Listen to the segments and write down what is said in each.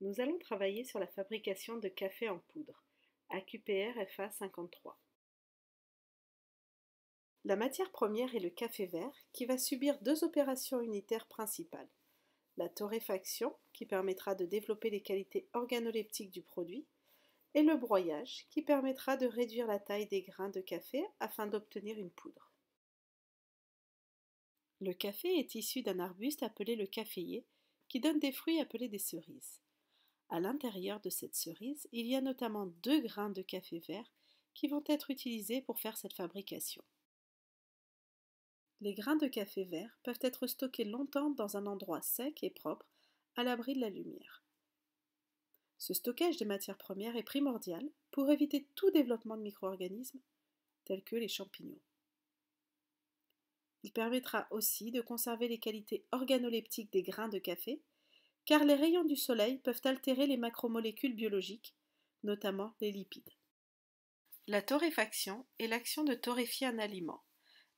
Nous allons travailler sur la fabrication de café en poudre, AQPR FA 53. La matière première est le café vert qui va subir deux opérations unitaires principales. La torréfaction qui permettra de développer les qualités organoleptiques du produit et le broyage qui permettra de réduire la taille des grains de café afin d'obtenir une poudre. Le café est issu d'un arbuste appelé le caféier qui donne des fruits appelés des cerises. À l'intérieur de cette cerise, il y a notamment 2 grains de café vert qui vont être utilisés pour faire cette fabrication. Les grains de café vert peuvent être stockés longtemps dans un endroit sec et propre, à l'abri de la lumière. Ce stockage des matières premières est primordial pour éviter tout développement de micro-organismes, tels que les champignons. Il permettra aussi de conserver les qualités organoleptiques des grains de café, car les rayons du soleil peuvent altérer les macromolécules biologiques, notamment les lipides. La torréfaction est l'action de torréfier un aliment.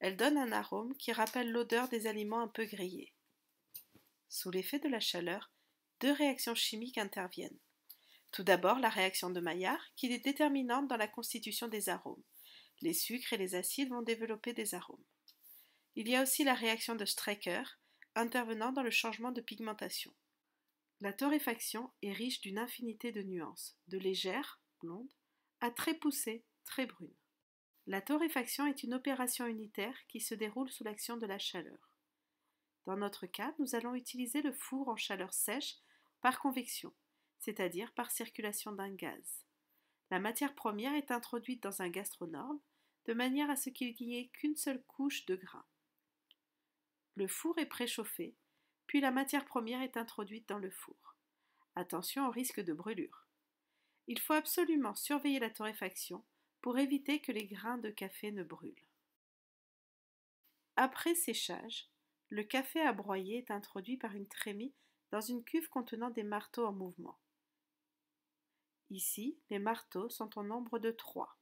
Elle donne un arôme qui rappelle l'odeur des aliments un peu grillés. Sous l'effet de la chaleur, 2 réactions chimiques interviennent. Tout d'abord, la réaction de Maillard, qui est déterminante dans la constitution des arômes. Les sucres et les acides vont développer des arômes. Il y a aussi la réaction de Strecker, intervenant dans le changement de pigmentation. La torréfaction est riche d'une infinité de nuances, de légères, blondes, à très poussées, très brunes. La torréfaction est une opération unitaire qui se déroule sous l'action de la chaleur. Dans notre cas, nous allons utiliser le four en chaleur sèche par convection, c'est-à-dire par circulation d'un gaz. La matière première est introduite dans un gastronome de manière à ce qu'il n'y ait qu'une seule couche de grains. Le four est préchauffé, puis la matière première est introduite dans le four. Attention au risque de brûlure. Il faut absolument surveiller la torréfaction pour éviter que les grains de café ne brûlent. Après séchage, le café à broyer est introduit par une trémie dans une cuve contenant des marteaux en mouvement. Ici, les marteaux sont au nombre de 3.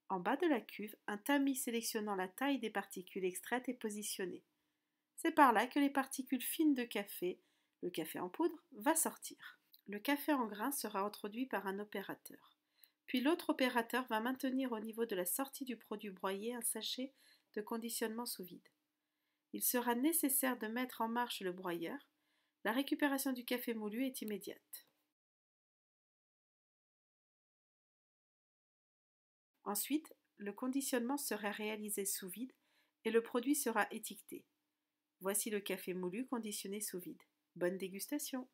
En bas de la cuve, un tamis sélectionnant la taille des particules extraites est positionné. C'est par là que les particules fines de café, le café en poudre, va sortir. Le café en grains sera introduit par un opérateur. Puis l'autre opérateur va maintenir au niveau de la sortie du produit broyé un sachet de conditionnement sous vide. Il sera nécessaire de mettre en marche le broyeur. La récupération du café moulu est immédiate. Ensuite, le conditionnement sera réalisé sous vide et le produit sera étiqueté. Voici le café moulu conditionné sous vide. Bonne dégustation!